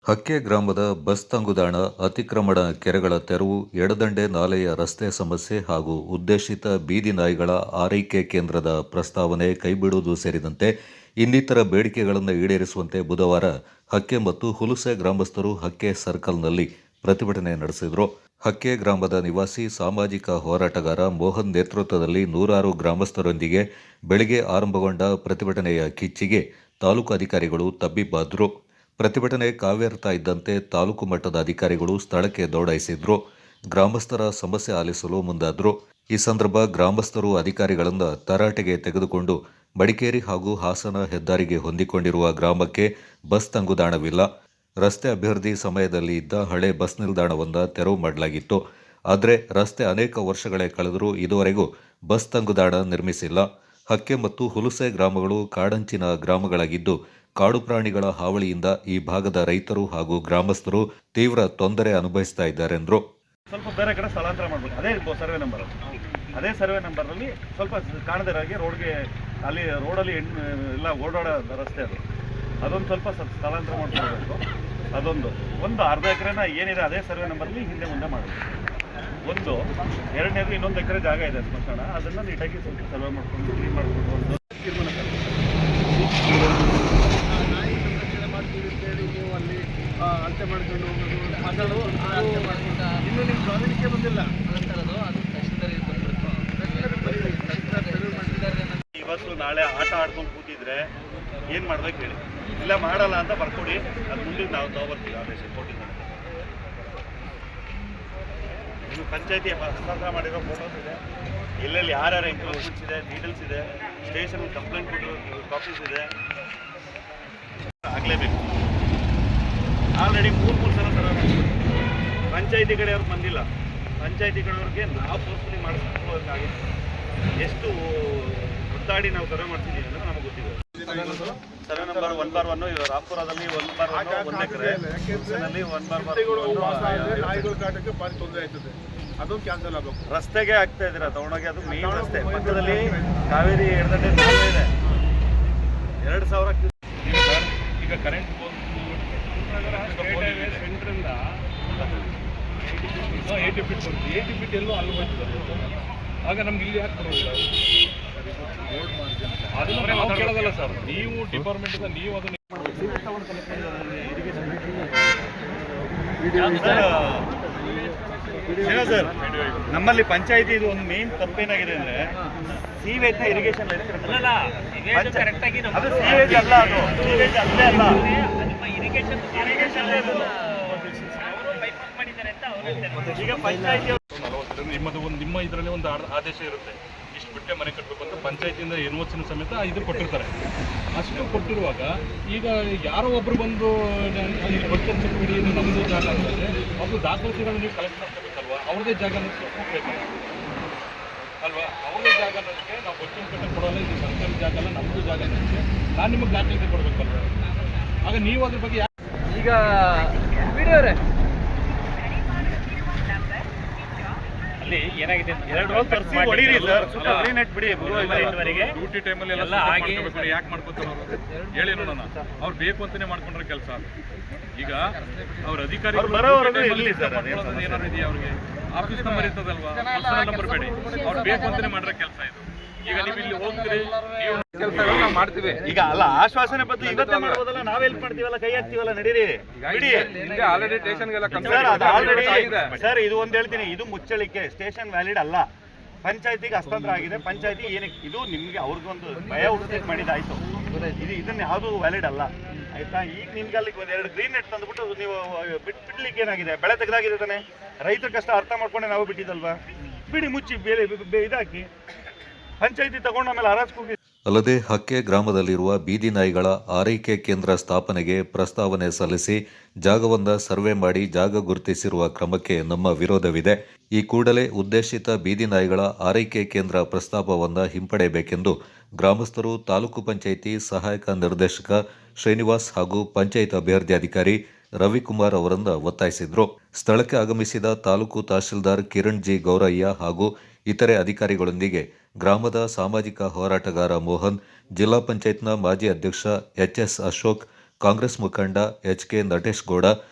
ಹಕ್ಕೆ ಗ್ರಾಮದ ಬಸ್ ತಂಗುದಾಣ ಅತಿಕ್ರಮಣ ಕೆರೆಗಳ ತೆರವು, ಎಡದಂಡೆ ನಾಲೆಯ ರಸ್ತೆ ಸಮಸ್ಯೆ ಹಾಗೂ ಉದ್ದೇಶಿತ ಬೀದಿ ನಾಯಿಗಳ ಆರೈಕೆ ಕೇಂದ್ರದ ಪ್ರಸ್ತಾವನೆ ಕೈಬಿಡುವುದು ಸೇರಿದಂತೆ ಇನ್ನಿತರ ಬೇಡಿಕೆಗಳನ್ನು ಈಡೇರಿಸುವಂತೆ ಬುಧವಾರ ಹಕ್ಕೆ ಮತ್ತು ಹುಲುಸೆ ಗ್ರಾಮಸ್ಥರು ಹಕ್ಕೆ ಸರ್ಕಲ್ನಲ್ಲಿ ಪ್ರತಿಭಟನೆ ನಡೆಸಿದರು. ಹಕ್ಕೆ ಗ್ರಾಮದ ನಿವಾಸಿ ಸಾಮಾಜಿಕ ಹೋರಾಟಗಾರ ಮೋಹನ್ ನೇತೃತ್ವದಲ್ಲಿ ನೂರಾರು ಗ್ರಾಮಸ್ಥರೊಂದಿಗೆ ಬೆಳಗ್ಗೆ ಆರಂಭಗೊಂಡ ಪ್ರತಿಭಟನೆಯ ಕಿಚ್ಚಿಗೆ ತಾಲೂಕು ಅಧಿಕಾರಿಗಳು ತಬ್ಬಿಬ್ಬಾದರು. ಪ್ರತಿಭಟನೆ ಕಾವೇರ್ತಾ ಇದ್ದಂತೆ ತಾಲೂಕು ಮಟ್ಟದ ಅಧಿಕಾರಿಗಳು ಸ್ಥಳಕ್ಕೆ ದೌಡಾಯಿಸಿದ್ರು. ಗ್ರಾಮಸ್ಥರ ಸಮಸ್ಯೆ ಆಲಿಸಲು ಮುಂದಾದ್ರು. ಈ ಸಂದರ್ಭ ಗ್ರಾಮಸ್ಥರು ಅಧಿಕಾರಿಗಳಿಂದ ತರಾಟೆಗೆ ತೆಗೆದುಕೊಂಡು ಮಡಿಕೇರಿ ಹಾಗೂ ಹಾಸನ ಹೆದ್ದಾರಿಗೆ ಹೊಂದಿಕೊಂಡಿರುವ ಗ್ರಾಮಕ್ಕೆ ಬಸ್ ತಂಗುದಾಣವಿಲ್ಲ, ರಸ್ತೆ ಅಭಿವೃದ್ಧಿ ಸಮಯದಲ್ಲಿ ಇದ್ದ ಹಳೆ ಬಸ್ ನಿಲ್ದಾಣವೊಂದ ತೆರವು ಮಾಡಲಾಗಿತ್ತು. ಆದರೆ ರಸ್ತೆ ಅನೇಕ ವರ್ಷಗಳೇ ಕಳೆದರೂ ಇದುವರೆಗೂ ಬಸ್ ತಂಗುದಾಣ ನಿರ್ಮಿಸಿಲ್ಲ. ಹಕ್ಕೆ ಮತ್ತು ಹುಲುಸೆ ಗ್ರಾಮಗಳು ಕಾಡಂಚಿನ ಗ್ರಾಮಗಳಾಗಿದ್ದು ಕಾಡು ಪ್ರಾಣಿಗಳ ಹಾವಳಿಯಿಂದ ಈ ಭಾಗದ ರೈತರು ಹಾಗೂ ಗ್ರಾಮಸ್ಥರು ತೀವ್ರ ತೊಂದರೆ ಅನುಭವಿಸ್ತಾ ಇದ್ದಾರೆ ಎಂದರು. ಸ್ವಲ್ಪ ಬೇರೆ ಕಡೆ ಸ್ಥಳಾಂತರ ಮಾಡಬೇಕು. ಅದೇ ಸರ್ವೆ ನಂಬರಲ್ಲಿ ಸ್ವಲ್ಪ ಕಾಣದಿರಾಗಿ ರೋಡಲ್ಲಿ ಎಲ್ಲ ಓಡಾಡೋ ರಸ್ತೆ ಅದೊಂದು ಸ್ವಲ್ಪ ಸ್ಥಳಾಂತರ ಮಾಡ್ಕೊಳ್ಬೇಕು. ಒಂದು ಅರ್ಧ ಎಕರೆನ ಏನಿದೆ ಅದೇ ಸರ್ವೆ ನಂಬರಲ್ಲಿ ಹಿಂದೆ ಮುಂದೆ ಮಾಡಬೇಕು. ಎರಡನೇದು ಇನ್ನೊಂದು ಎಕರೆ ಜಾಗ ಇದೆ ಸ್ಮಶಾನ, ಅದನ್ನು ನೀಟಾಗಿ ಸ್ವಲ್ಪ ಸರ್ವೆ ಮಾಡ್ಕೊಂಡು ಕ್ಲೀನ್ ಮಾಡಿಕೊಂಡು ಒಂದು ತೀರ್ಮಾನ ನೀವು ಅಲ್ಲಿ ಅಳತೆ ಮಾಡ್ಕೊಂಡು ಮಾತಾಡೋದು ಇನ್ನೂ ನಿಮ್ಮ ಸ್ವಾಧೀನಕ್ಕೆ ಬಂದಿಲ್ಲ. ಇವತ್ತು ನಾಳೆ ಆಟ ಆಡ್ಕೊಂಡು ಕೂತಿದ್ರೆ ಏನು ಮಾಡ್ಬೇಕು ಹೇಳಿ? ಇಲ್ಲ ಮಾಡಲ್ಲ ಅಂತ ಬರ್ಕೊಡಿ, ಅದು ಮುಂದೆ ನಾವು ತಗೊಬರ್ತೀವಿ ಆದೇಶ ಕೊಟ್ಟಿದ್ದ. ನೀವು ಪಂಚಾಯತಿ ಹಸ್ತಾಂತರ ಮಾಡಿರೋ ಫೋಟೋಸ್ ಇದೆ, ಎಲ್ಲೆಲ್ಲಿ ಯಾರ್ಯಾರು ಎಂಕ್ರೋಚ್ಮೆಂಟ್ಸ್ ಇದೆ, ಡೀಟೇಲ್ಸ್ ಇದೆ, ಸ್ಟೇಷನ್ ಕಂಪ್ಲೇಂಟ್ ಕೊಟ್ಟಿರೋ ಕಾಪೀಸ್ ಇದೆ, ಆಗಲೇಬೇಕು. ಆಲ್ರೆಡಿ ಮೂರು ಸಲ ಸರ್ವೆ ಮಾಡಿಸ್ಬೇಕು. ಪಂಚಾಯತಿ ಕಡೆಯವ್ರಿಗೆ ಬಂದಿಲ್ಲ. ಪಂಚಾಯತಿ ಕಡೆಯವ್ರಿಗೆ ನಾವು ಫೋರ್ಸ್ಫುಲಿ ಮಾಡಿಸ್ಕೊಳ್ಳೋದಕ್ಕಾಗಿತ್ತು. ಎಷ್ಟು ಒತ್ತಾಡಿ ನಾವು ಸರ್ವೆ ಮಾಡ್ತಿದ್ದೀವಿ ಅಂದರೆ ನಮಗೆ ಗೊತ್ತಿದೆ. ಸರ್ವೆ ನಂಬರ್ 1/1 ಇವಾಗ ರಾಮ್ಪುರದಲ್ಲಿ 1/1 1 ಎಕರೆ, ನಲ್ಲಿ 1/1 ನಾಯಿಗಳ ಕಾಟಕ್ಕೆ ಭಾರಿ ತೊಂದರೆ ಆಯ್ತದೆ. ಅದು ಕ್ಯಾನ್ಸಲ್ ಆಗಬೇಕು. ರಸ್ತೆಗೆ ಆಗ್ತಾ ಇದ್ದೀರಾ ತಗೊಂಡೋಗಿ, ಅದು ಮೇನ್ ರಸ್ತೆ ಪಕ್ಕದಲ್ಲಿ ಕಾವೇರಿ ಎಡದಂಡೆ ನಾಲೆ ಇದೆ. 2000 ಈಗ ಕರೆಂಟ್ ಸೆಂಟ್ರಿಂದ 80 ಫೀಟ್ ಬರುತ್ತೆ. 80 ಫೀಟ್ ಎಲ್ಲೋ ಅಲ್ಲಿ ಹೋಗ್ತದೆ. ಆಗ ನಮ್ಗೆ ಇಲ್ಲಿ ಯಾಕೆ ಬರೋದಿಲ್ಲ? ಅದನ್ನ ನಾವು ಕೇಳೋದಲ್ಲ ಸರ್, ನೀವು ಡಿಪಾರ್ಟ್ಮೆಂಟ್ ನೀವು ಅದನ್ನ ಸರ್. ನಮ್ಮಲ್ಲಿ ಪಂಚಾಯತಿ ಇದು ಒಂದು ಮೇನ್ ತಪ್ಪೇನಾಗಿದೆ ಅಂದ್ರೆ ಸೀವೇಜ್ ಇರಿಗೇಷನ್ ಅದು ಸೀವೇಜ್ ಅಲ್ಲ, ಅದು ಸೀವೇಜ್ ಅಲ್ಲೇ ಅಲ್ಲ, ಇರಿಗೇಷನ್ ಈಗ ಪಂಚಾಯತಿ ನಿಮ್ಮ ಇದರಲ್ಲಿ ಒಂದು ಆದೇಶ ಇರುತ್ತೆ, ಇಷ್ಟು ಬಿಟ್ಟೆ ಮನೆ ಕಟ್ಟಬೇಕು ಅಂತ ಪಂಚಾಯತಿಯಿಂದ ಎನ್ಒಸಿನ ಸಮೇತ ಇದು ಕೊಟ್ಟಿರ್ತಾರೆ. ಅಷ್ಟು ಕೊಟ್ಟಿರುವಾಗ ಈಗ ಯಾರೋ ಒಬ್ರು ಬಂದು ಬರ್ತಂತ ಬಿಡಿ ನಮ್ಮದು ಜಾಗ ಅಂತಂದರೆ ಅದು ದಾಖಲಾತಿಗಳನ್ನ ನೀವು ಕಲೆಕ್ಟ್ ಮಾಡ್ಕೋಬೇಕಲ್ವಾ? ಅವ್ರದೇ ಜಾಗ ಹೋಗ್ಬೇಕಲ್ಲ ಅಲ್ವಾ? ಅವ್ರದೇ ಜಾಗ ಅನ್ನೋದಕ್ಕೆ ನಾವು ಬಚ್ಚಿನ ಕಟ್ಟೆ ಕೊಡೋಲ್ಲ, ಇದು ಸರ್ಕಾರಿ ಜಾಗ ಅಲ್ಲ, ನಮ್ಮದು ಜಾಗ ಅನ್ನೋದಕ್ಕೆ ನಾನು ನಿಮಗೆ ದಾಖಲಾತಿ ಕೊಡಬೇಕಲ್ವ? ಆಗ ನೀವು ಅದ್ರ ಬಗ್ಗೆ ಈಗ ವಿಡಿಯೋರೇ ಅಲ್ಲಿ ಏನಾಗಿದೆ ಡ್ಯೂಟಿ ಟೈಮಲ್ಲಿ ಎಲ್ಲ ಯಾಕೆ ಮಾಡ್ಕೊತಾರೆ ಅವರು ಹೇಳಿ ನೋಡೋಣ. ಅವ್ರು ಬೇಕು ಅಂತಾನೆ ಮಾಡ್ಕೊಂಡ್ರೆ ಕೆಲಸ. ಈಗ ಅವ್ರ ಅಧಿಕಾರಿ ಏನಾದ್ರು ಇದೆಯಾ? ಅವ್ರಿಗೆ ಆಫೀಸ್ ನಂಬರ್ ಇರ್ತದಲ್ವಾ, ಪರ್ಸನಲ್ ನಂಬರ್ ಬೇಡಿ, ಅವ್ರು ಬೇಕು ಅಂತಾನೆ ಮಾಡ್ರೆ ಕೆಲಸ ಇದು. ಈಗ ನೀವು ಇಲ್ಲಿ ಹೋಗ್ತೀರಿ, ನೀವು ಕೆಲಸಗಳು ನಾವು ಮಾಡ್ತೀವಿ. ಈಗ ಅಲ್ಲ ಆಶ್ವಾಸನೆ ಬದಲು ಇವತ್ತೇ ಮಾಡ್ಬೋದಲ್ಲ, ನಾವ್ ಹೆಲ್ಪ್ ಮಾಡ್ತೀವಲ್ಲ, ಕೈ ಹಾಕ್ತೀವಲ್ಲ, ನಡೀರಿ ಬಿಡಿ. ಆಲ್ರೆಡಿ ಸ್ಟೇಷನ್ಗೆಲ್ಲ ಸರ್ ಇದು ಒಂದು ಹೇಳ್ತೀನಿ, ಇದು ಮುಚ್ಚಳಿಕೆ, ಸ್ಟೇಷನ್ ವ್ಯಾಲಿಡ್ ಅಲ್ಲ. ಪಂಚಾಯತಿಗೆ ಹಸ್ತಾಂತರ ಆಗಿದೆ. ಪಂಚಾಯತಿ ಏನಕ್ಕೆ ಇದು ನಿಮ್ಗೆ ಅವ್ರಿಗೊಂದು ಭಯ ಹುಟ್ಟಿಸಿ ಮಾಡಿದಾಯ್ತು. ಇದನ್ನ ಯಾವುದು ವ್ಯಾಲಿಡ್ ಅಲ್ಲ, ಆಯ್ತಾ? ಈಗ ನಿಮ್ಗೆ ಅಲ್ಲಿಗೆ ಒಂದೆರಡು ಗ್ರೀನ್ ನೆಟ್ ತಂದ್ಬಿಟ್ಟು ನೀವು ಬಿಡ್ಲಿಕ್ಕೆ ಏನಾಗಿದೆ? ಬೆಳೆ ತೆಗೆದಾಗಿದೆ ತಾನೆ, ರೈತರ ಕಷ್ಟ ಅರ್ಥ ಮಾಡ್ಕೊಂಡೆ ನಾವು ಬಿಟ್ಟಿದ್ದಲ್ವಾ? ಬಿಡಿ, ಮುಚ್ಚಿ ಇದಾಕಿ ಪಂಚಾಯತಿ ತಗೊಂಡ ಆಮೇಲೆ ಹರಾಜು. ಅಲ್ಲದೆ ಹಕ್ಕೆ ಗ್ರಾಮದಲ್ಲಿರುವ ಬೀದಿ ನಾಯಿಗಳ ಆರೈಕೆ ಕೇಂದ್ರ ಸ್ಥಾಪನೆಗೆ ಪ್ರಸ್ತಾವನೆ ಸಲ್ಲಿಸಿ ಜಾಗವೊಂದ ಸರ್ವೆ ಮಾಡಿ ಜಾಗ ಗುರುತಿಸಿರುವ ಕ್ರಮಕ್ಕೆ ನಮ್ಮ ವಿರೋಧವಿದೆ. ಈ ಕೂಡಲೇ ಉದ್ದೇಶಿತ ಬೀದಿ ನಾಯಿಗಳ ಆರೈಕೆ ಕೇಂದ್ರ ಪ್ರಸ್ತಾಪವನ್ನ ಹಿಂಪಡೆಯಬೇಕೆಂದು ಗ್ರಾಮಸ್ಥರು ತಾಲೂಕು ಪಂಚಾಯಿತಿ ಸಹಾಯಕ ನಿರ್ದೇಶಕ ಶ್ರೀನಿವಾಸ್ ಹಾಗೂ ಪಂಚಾಯತ್ ಅಭಿವೃದ್ಧಿ ಅಧಿಕಾರಿ ರವಿಕುಮಾರ್ ಅವರನ್ನ ಒತ್ತಾಯಿಸಿದ್ರು. ಸ್ಥಳಕ್ಕೆ ಆಗಮಿಸಿದ ತಾಲೂಕು ತಹಶೀಲ್ದಾರ್ ಕಿರಣ್ ಜಿ ಗೌರಯ್ಯ ಹಾಗೂ ಇತರೆ ಅಧಿಕಾರಿಗಳೊಂದಿಗೆ ಗ್ರಾಮದ ಸಾಮಾಜಿಕ ಹೋರಾಟಗಾರ ಮೋಹನ್, ಜಿಲ್ಲಾ ಪಂಚಾಯತ್ನ ಮಾಜಿ ಅಧ್ಯಕ್ಷ ಎಚ್.ಎಸ್. ಅಶೋಕ್, ಕಾಂಗ್ರೆಸ್ ಮುಖಂಡ ಎಚ್.ಕೆ. ನಟೇಶ್ ಗೌಡ,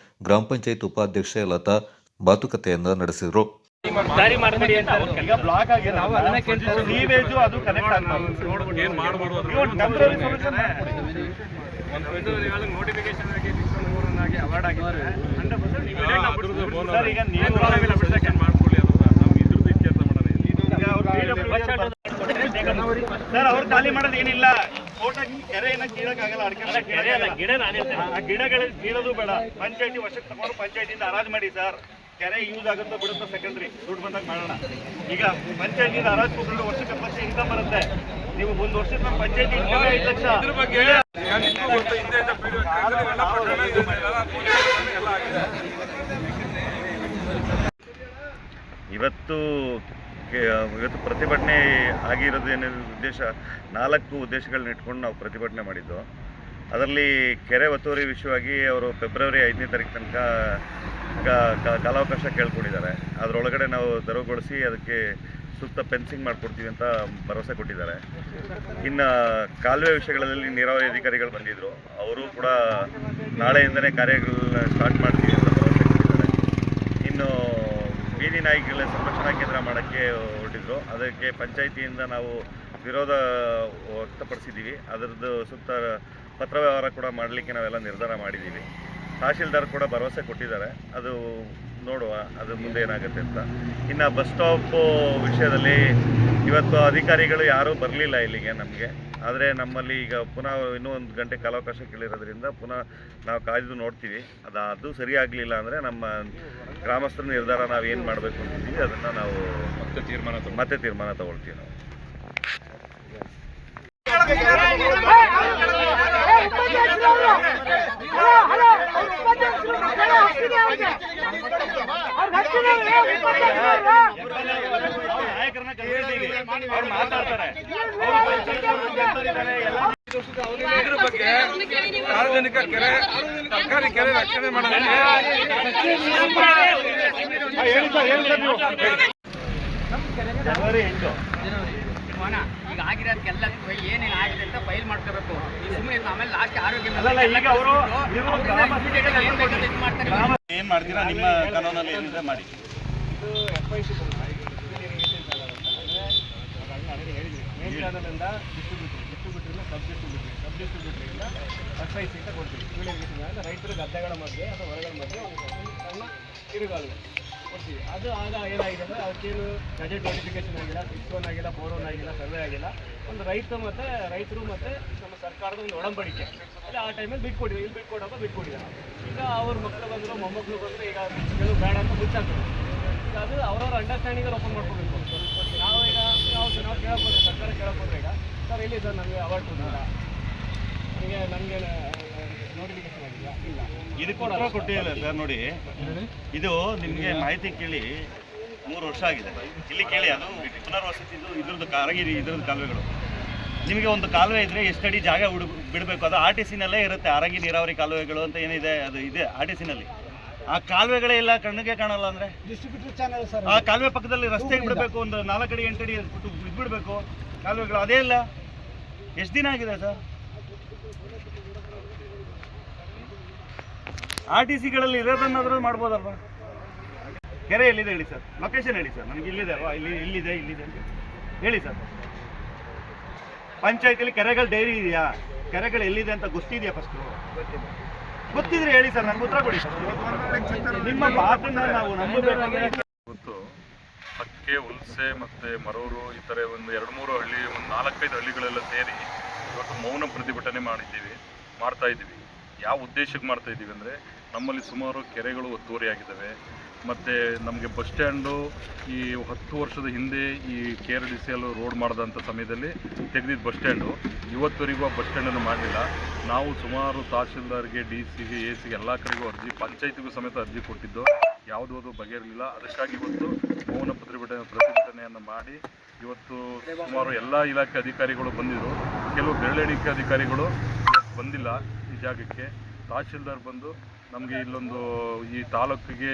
ಗ್ರಾಮ ಪಂಚಾಯತ್ ಉಪಾಧ್ಯಕ್ಷೆ ಲತಾ ಮಾತುಕತೆಯನ್ನ ನಡೆಸಿದರು. ದಾರಿ ಮಾಡ್ಕೊಡಿ ಅಂತ ಈಗ ಬ್ಲಾಕ್ ಆಗಿದೆ, ನಾವು ಅದನ್ನ ಕೇಳ್ತೀವಿ. ಸೀವೇಜು ಅದು ಕನೆಕ್ಟ್ ಆಗ್ತದೆ. ಏನ್ ಮಾಡ್ಬೋದು ಅದ್ರ ಟೆಂಪರರಿ ಸೊಲ್ಯೂಷನ್ ನೋಟಿಫಿಕೇಶನ್ ಆಗಿ ಅವಾರ್ಡ್ ಆಗಿದ್ದಾರೆ. ಸರ್, ಈಗ ನೀವು ಮಾಡ್ಕೊಳ್ಳಿ ಅದನ್ನ ನಾವು ಇದ್ರದ್ದು ಇತ್ಯರ್ಥ ಮಾಡೋಣ. ಸರ್, ಅವ್ರು ಖಾಲಿ ಮಾಡೋದು ಏನಿಲ್ಲ. ಕೆರೆಯನ್ನ ಕೀಳಕ್ಕಾಗಲ್ಲ. ಗಿಡಗಳು ಕೀಳೋದು ಬೇಡ. ಪಂಚಾಯತಿ ವಶಕ್ಕೆ ತಗೊಂಡು ಪಂಚಾಯತಿಯಿಂದ ಹರಾಜು ಮಾಡಿ ಸರ್. ಕೆರೆ ಯೂಸ್ ಆಗುತ್ತೋ ಬಿಡುತ್ತೋ ಸೆಕೆಂಡ್ರಿ, ದುಡ್ಡು ಬಂದಾಗ ಮಾಡೋಣ. ಈಗ ಪಂಚಾಯತಿಯಿಂದ ಹರಾಜು ಕೊಟ್ಟು ವರ್ಷಕ್ಕೆ 10 ಲಕ್ಷ ಇನ್ಕಮ್ ಬರುತ್ತೆ. ನೀವು ಒಂದು ವರ್ಷದ ಪಂಚಾಯತಿ ಇನ್ಕಮ್ 5 ಲಕ್ಷ. ಇದ್ರ ಬಗ್ಗೆ ಇವತ್ತು ಪ್ರತಿಭಟನೆ ಆಗಿರೋದು ಏನಿದೆ ಉದ್ದೇಶ, 4 ಉದ್ದೇಶಗಳನ್ನ ಇಟ್ಕೊಂಡು ನಾವು ಪ್ರತಿಭಟನೆ ಮಾಡಿದ್ದು. ಅದರಲ್ಲಿ ಕೆರೆ ಒತ್ತುವರಿ ವಿಷಯವಾಗಿ ಅವರು ಫೆಬ್ರವರಿ 5ನೇ ತಾರೀಕು ತನಕ ಕಾಲಾವಕಾಶ ಕೇಳ್ಕೊಂಡಿದ್ದಾರೆ. ಅದರೊಳಗಡೆ ನಾವು ತೆರವುಗೊಳಿಸಿ ಅದಕ್ಕೆ ಸೂಕ್ತ ಫೆನ್ಸಿಂಗ್ ಮಾಡಿಕೊಡ್ತೀವಿ ಅಂತ ಭರವಸೆ ಕೊಟ್ಟಿದ್ದಾರೆ. ಇನ್ನು ಕಾಲುವೆ ವಿಷಯಗಳಲ್ಲಿ ನೀರಾವರಿ ಅಧಿಕಾರಿಗಳು ಬಂದಿದ್ದರು, ಅವರು ಕೂಡ ನಾಳೆಯಿಂದಲೇ ಕಾರ್ಯಗಳನ್ನ ಸ್ಟಾರ್ಟ್ ಮಾಡ್ತೀವಿ ಅಂತ ಭರವಸೆ ಕೊಟ್ಟಿದ್ದಾರೆ. ಇನ್ನು ಬೀದಿ ನಾಯಿಗಳ ಸಂರಕ್ಷಣಾ ಕೇಂದ್ರ ಮಾಡೋಕ್ಕೆ ಹೊರಟಿದ್ರು, ಅದಕ್ಕೆ ಪಂಚಾಯಿತಿಯಿಂದ ನಾವು ವಿರೋಧ ವ್ಯಕ್ತಪಡಿಸಿದ್ದೀವಿ. ಅದರದ್ದು ಸೂಕ್ತ ಪತ್ರ ವ್ಯವಹಾರ ಕೂಡ ಮಾಡಲಿಕ್ಕೆ ನಾವೆಲ್ಲ ನಿರ್ಧಾರ ಮಾಡಿದ್ದೀವಿ. ತಹಶೀಲ್ದಾರ್ ಕೂಡ ಭರವಸೆ ಕೊಟ್ಟಿದ್ದಾರೆ, ಅದು ನೋಡುವ ಅದು ಮುಂದೆ ಏನಾಗುತ್ತೆ ಅಂತ. ಇನ್ನು ಬಸ್ ಸ್ಟಾಪ್ ವಿಷಯದಲ್ಲಿ ಇವತ್ತು ಅಧಿಕಾರಿಗಳು ಯಾರೂ ಬರಲಿಲ್ಲ ಇಲ್ಲಿಗೆ ನಮಗೆ. ಆದರೆ ನಮ್ಮಲ್ಲಿ ಈಗ ಪುನಃ ಇನ್ನೂ 1 ಗಂಟೆ ಕಾಲಾವಕಾಶ ಕೇಳಿರೋದ್ರಿಂದ ಪುನಃ ನಾವು ಕಾಯ್ದು ನೋಡ್ತೀವಿ. ಅದು ಸರಿಯಾಗಲಿಲ್ಲ ಅಂದರೆ ನಮ್ಮ ಗ್ರಾಮಸ್ಥರ ನಿರ್ಧಾರ ನಾವು ಏನು ಮಾಡಬೇಕು ಅಂತಿದ್ದೀವಿ ಅದನ್ನು ನಾವು ಮತ್ತೆ ತೀರ್ಮಾನ ತಗೊಳ್ತೀವಿ ನಾವು. ನಾಯಕರನ್ನ ಕರೆದಿದ್ದೀವಿ, ಅವ್ರು ಮಾತಾಡ್ತಾರೆ. ಇದ್ರ ಬಗ್ಗೆ ಸಾರ್ವಜನಿಕ ಕೆರೆ, ಸರ್ಕಾರಿ ಕೆರೆ ರಕ್ಷಣೆ ಮಾಡೋದಕ್ಕೆ ಜನವರಿ 8 ಈಗ ಆಗಿರೋದಕ್ಕೆಲ್ಲ ಏನೇನು ಆಗಿದೆ ಅಂತ ಫೈಲ್ ಮಾಡ್ಕೋಬೇಕು. ಸುಮ್ಮನೆ ಆಮೇಲೆ ಲಾಸ್ಟ್ ಆರೋಗ್ಯ ಈಗ ಅವರು ಏನ್ ಮಾಡ್ತೀರಾ ನಿಮ್ಮ ಕಾನೂನಲ್ಲಿ ಏನಿದೆ ಮಾಡಿ. ಮೇಲ್ಕಾನೂನಿಂದ ಡಿಸ್ಟ್ರಿಬ್ಯೂಟರಿಂದ ಸಬ್ ಡಿಸ್ಟ್ರಿಬ್ಯೂಟರಿಂದ FIC ಅಂತ ಕೊಡ್ತೀವಿ. ರೈತರ ಗದ್ದೆಗಳ ಮಧ್ಯೆ ಅಥವಾ ಹೊರಗಳ ಮಧ್ಯೆ ಒಂದು ಸಣ್ಣ ಕಿರುಗಾಲುವೆ ಕೊಡ್ತೀವಿ. ಅದು ಆಗ ಏನಾಗಿದೆ ಅಂದರೆ ಅವಕ್ಕೇನು ಗಜೆಟ್ ನೋಟಿಫಿಕೇಶನ್ ಆಗಿಲ್ಲ, 6-1 ಆಗಿಲ್ಲ, 4-1 ಆಗಿಲ್ಲ, ಸರ್ವೆ ಆಗಿಲ್ಲ. ಒಂದು ರೈತರು ಮತ್ತು ನಮ್ಮ ಸರ್ಕಾರದ ಒಂದು ಒಡಂಬಡಿಕೆ ಅಲ್ಲಿ ಆ ಟೈಮಲ್ಲಿ ಬಿಟ್ಕೊಟ್ಟಿದ್ದೀವಿ. ಇಲ್ಲಿ ಬಿಟ್ಕೊಟ್ಟಿದ್ದಾರೆ. ಈಗ ಅವ್ರ ಮಕ್ಕಳು ಬಂದರು, ಮೊಮ್ಮಕ್ಕಳು ಬಂದರೆ ಈಗ ಕೆಲವು ಬೇಡ ಅಂತ ಮುಚ್ಚಾಕ್ತಾರೆ. ಈಗ ಅದು ಅವ್ರವ್ರ ಅಂಡರ್ಸ್ಟ್ಯಾಂಡಿಂಗಲ್ಲಿ ಓಪನ್ ಮಾಡ್ಕೋಬೇಕು. ನಾವು ಕೇಳೋಕ್ಕೋದ್ರೆ ಸರ್ಕಾರ ಕೇಳೋಕ್ಕೋದ್ರೆ ಈಗ ಸರ್ ಎಲ್ಲಿ ಸರ್ ನಮಗೆ ಅವಾರ್ಡ್ ಕೊಟ್ಟಿಲ್ಲ, ನನಗೆ ನೋಟಿಫಿಕೇಶನ್ ಆಗಿಲ್ಲ, ಇಲ್ಲ ಇದಕ್ಕೆ ಉತ್ತರ ಕೊಟ್ಟಿಲ್ಲ ಸರ್. ನೋಡಿ, ಇದು ನಿಮಗೆ ಮಾಹಿತಿ ಕೇಳಿ 3 ವರ್ಷ ಆಗಿದೆ. ಇಲ್ಲಿ ಕೇಳಿ, ಅದು ಪುನರ್ವಸತಿದು ಇದ್ರದ್ದು ಇದ್ರದ್ದು ಕಾಲುವೆಗಳು. ನಿಮಗೆ ಒಂದು ಕಾಲುವೆ ಇದ್ದರೆ ಎಷ್ಟು ಅಡಿ ಜಾಗ ಬಿಡಬೇಕು, ಅದು RTCನಲ್ಲೇ ಇರುತ್ತೆ. ಆರಂಗಿ ನೀರಾವರಿ ಕಾಲುವೆಗಳು ಅಂತ ಏನಿದೆ ಅದು ಇದೆ RTCನಲ್ಲಿ. ಆ ಕಾಲುವೆಗಳೇ ಇಲ್ಲ, ಕಣ್ಣಿಗೆ ಕಾಣಲ್ಲ. ಅಂದರೆ ಡಿಸ್ಟ್ರಿಬ್ಯೂಟರ್ ಚಾನಲ್ ಸರ್, ಆ ಕಾಲುವೆ ಪಕ್ಕದಲ್ಲಿ ರಸ್ತೆಗೆ ಬಿಡಬೇಕು, ಒಂದು 4 ಅಡಿ 8 ಅಡಿ ಬಿಡಬೇಕು ಕಾಲುವೆಗಳು, ಅದೇ ಇಲ್ಲ. ಎಷ್ಟು ದಿನ ಆಗಿದೆ ಸರ್? RTCಗಳಲ್ಲಿ ಇರೋದನ್ನಾದರೂ ಮಾಡ್ಬೋದಲ್ವಾ? ಕೆರೆ ಎಲ್ಲಿದೆ ಹೇಳಿ ಸರ್, ಲೊಕೇಶನ್ ಹೇಳಿ ಸರ್. ನನಗೆ ಇಲ್ಲಿದೆ ಅಲ್ವಾ, ಇಲ್ಲಿದೆ ಅಂತ ಹೇಳಿ ಸರ್. ಪಂಚಾಯತಿಯಲ್ಲಿ ಕೆರೆಗಳು ಡೈರಿ ಇದೆಯಾ, ಕೆರೆಗಳು ಎಲ್ಲಿದೆ ಅಂತ ಗೊತ್ತಿದೆಯಾ? ಫಸ್ಟ್ ಗೊತ್ತಿದ್ರೆ ಹೇಳಿ ಸರ್, ನನಗೆ ಉತ್ತರ ಕೊಡಿ. ನಿಮ್ಮ ಮಾತನ್ನ ನಾವು ನಂಬಬೇಕು. ಗೊತ್ತು, ಹಕ್ಕೆ, ಹುಲ್ಸೆ ಮತ್ತು ಮರೂರು ಈ ಥರ ಒಂದು 2-3 ಹಳ್ಳಿ, ಒಂದು 4-5 ಹಳ್ಳಿಗಳೆಲ್ಲ ಸೇರಿ ಇವತ್ತು ಮೌನ ಪ್ರತಿಭಟನೆ ಮಾಡ್ತಾ ಇದ್ದೀವಿ. ಯಾವ ಉದ್ದೇಶಕ್ಕೆ ಮಾಡ್ತಾ ಇದ್ದೀವಿ ಅಂದರೆ, ನಮ್ಮಲ್ಲಿ ಸುಮಾರು ಕೆರೆಗಳು ಒತ್ತುವರಿಯಾಗಿದ್ದಾವೆ. ಮತ್ತು ನಮಗೆ ಬಸ್ ಸ್ಟ್ಯಾಂಡು ಈ 10 ವರ್ಷದ ಹಿಂದೆ ಈ KRDCL ರೋಡ್ ಮಾಡಿದಂಥ ಸಮಯದಲ್ಲಿ ತೆಗೆದಿದ್ದ ಬಸ್ ಸ್ಟ್ಯಾಂಡು ಇವತ್ತವರೆಗೂ ಆ ಬಸ್ ಸ್ಟ್ಯಾಂಡನ್ನು ಮಾಡಲಿಲ್ಲ. ನಾವು ಸುಮಾರು ತಹಶೀಲ್ದಾರ್ಗೆ, DC ಗೆ, AC ಗೆ ಎಲ್ಲ ಕಡೆಗೂ ಅರ್ಜಿ, ಪಂಚಾಯತಿಗೂ ಸಮೇತ ಅರ್ಜಿ ಕೊಟ್ಟಿದ್ದು, ಯಾವುದೂ ಬಗೆಯಿರಲಿಲ್ಲ. ಅದಕ್ಕಾಗಿ ಇವತ್ತು ಮೌನ ಪ್ರತಿಭಟನೆಯನ್ನು ಮಾಡಿ ಇವತ್ತು ಸುಮಾರು ಎಲ್ಲ ಇಲಾಖೆ ಅಧಿಕಾರಿಗಳು ಬಂದಿದ್ದರು. ಕೆಲವು ಬೆರಳೆಣಿಕೆ ಅಧಿಕಾರಿಗಳು ಬಂದಿಲ್ಲ ಈ ಜಾಗಕ್ಕೆ. ತಹಶೀಲ್ದಾರ್ ಬಂದು ನಮಗೆ ಇಲ್ಲೊಂದು ಈ ತಾಲೂಕಿಗೆ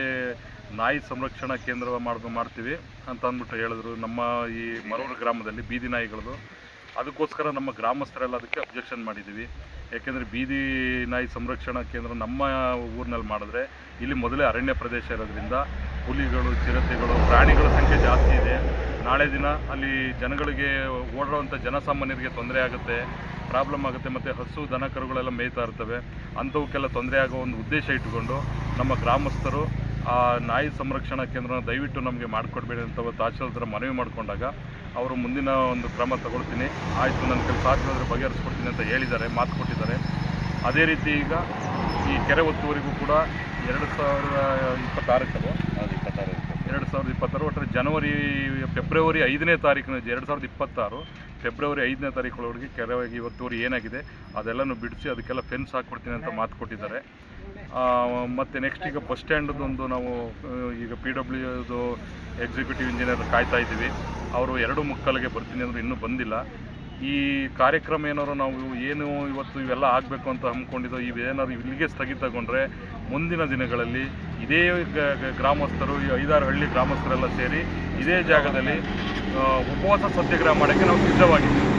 ನಾಯಿ ಸಂರಕ್ಷಣಾ ಕೇಂದ್ರ ಮಾಡ್ತೀವಿ ಅಂತ ಅಂದ್ಬಿಟ್ಟು ಹೇಳಿದ್ರು. ನಮ್ಮ ಈ ಮರೂರು ಗ್ರಾಮದಲ್ಲಿ ಬೀದಿ ನಾಯಿಗಳದು, ಅದಕ್ಕೋಸ್ಕರ ನಮ್ಮ ಗ್ರಾಮಸ್ಥರೆಲ್ಲ ಅದಕ್ಕೆ ಅಬ್ಜೆಕ್ಷನ್ ಮಾಡಿದ್ದೀವಿ. ಯಾಕೆಂದರೆ ಬೀದಿ ನಾಯಿ ಸಂರಕ್ಷಣಾ ಕೇಂದ್ರ ನಮ್ಮ ಊರಿನಲ್ಲಿ ಮಾಡಿದ್ರೆ ಇಲ್ಲಿ ಮೊದಲೇ ಅರಣ್ಯ ಪ್ರದೇಶ ಇರೋದ್ರಿಂದ ಹುಲಿಗಳು, ಚಿರತೆಗಳು, ಪ್ರಾಣಿಗಳ ಸಂಖ್ಯೆ ಜಾಸ್ತಿ ಇದೆ. ನಾಳೆ ದಿನ ಅಲ್ಲಿ ಜನಗಳಿಗೆ ಓಡಾಡುವಂಥ ಜನಸಾಮಾನ್ಯರಿಗೆ ತೊಂದರೆ ಆಗುತ್ತೆ, ಪ್ರಾಬ್ಲಮ್ ಆಗುತ್ತೆ. ಮತ್ತು ಹಸು ದನ ಕರುಗಳೆಲ್ಲ ಮೇಯ್ತಾ ಇರ್ತವೆ. ಅಂಥವಕ್ಕೆಲ್ಲ ತೊಂದರೆ ಆಗೋ ಒಂದು ಉದ್ದೇಶ ಇಟ್ಟುಕೊಂಡು ನಮ್ಮ ಗ್ರಾಮಸ್ಥರು ಆ ನಾಯಿ ಸಂರಕ್ಷಣಾ ಕೇಂದ್ರನ ದಯವಿಟ್ಟು ನಮಗೆ ಮಾಡಿಕೊಡ್ಬೇಡಿ ಅಂತ ತಹಶೀಲ್ದಾರ್ ಮನವಿ ಮಾಡಿಕೊಂಡಾಗ ಅವರು ಮುಂದಿನ ಒಂದು ಕ್ರಮ ತಗೊಳ್ತೀನಿ, ಆಯಿತು ನನ್ನ ಕೆಲಸ ಆಗಿರೋದ್ರೆ ಬಗೆಹರಿಸ್ಕೊಡ್ತೀನಿ ಅಂತ ಹೇಳಿದ್ದಾರೆ, ಮಾತು ಕೊಟ್ಟಿದ್ದಾರೆ. ಅದೇ ರೀತಿ ಈಗ ಈ ಕೆರೆ ಒತ್ತುವರಿಗೂ ಕೂಡ 2026 ಒಟ್ಟರೆ ಫೆಬ್ರವರಿ 5ನೇ ತಾರೀಕಿನ 2026 ಫೆಬ್ರವರಿ 5ನೇ ತಾರೀಕೊಳಗೆ ಕೆರೆ ಒತ್ತುವರಿ ಏನಾಗಿದೆ ಅದೆಲ್ಲನೂ ಬಿಡಿಸಿ ಅದಕ್ಕೆಲ್ಲ ಫೆನ್ಸ್ ಹಾಕ್ಕೊಡ್ತೀನಿ ಅಂತ ಮಾತು ಕೊಟ್ಟಿದ್ದಾರೆ. ಮತ್ತು ನೆಕ್ಸ್ಟ್ ಈಗ ಬಸ್ ಸ್ಟ್ಯಾಂಡದೊಂದು ನಾವು ಈಗ PWದು ಎಕ್ಸಿಕ್ಯೂಟಿವ್ ಇಂಜಿನಿಯರ್ ಕಾಯ್ತಾ ಇದ್ದೀವಿ. ಅವರು 2:15ಗೆ ಬರ್ತೀನಿ ಅಂದರೆ ಇನ್ನೂ ಬಂದಿಲ್ಲ. ಈ ಕಾರ್ಯಕ್ರಮ ಏನಾದ್ರು ನಾವು ಏನು ಇವತ್ತು ಇವೆಲ್ಲ ಆಗಬೇಕು ಅಂತ ಹಮ್ಮಿಕೊಂಡಿದ್ದೋ ಇವೇನಾದ್ರು ಇಲ್ಲಿಗೆ ಸ್ಥಗಿತಗೊಂಡ್ರೆ ಮುಂದಿನ ದಿನಗಳಲ್ಲಿ ಇದೇ ಗ್ರಾಮಸ್ಥರು, ಈ 5-6 ಹಳ್ಳಿ ಗ್ರಾಮಸ್ಥರೆಲ್ಲ ಸೇರಿ ಇದೇ ಜಾಗದಲ್ಲಿ ಉಪವಾಸ ಸತ್ಯಾಗ್ರಹ ಮಾಡೋಕ್ಕೆ ನಾವು ಸಿದ್ಧವಾಗಿದ್ದೀವಿ.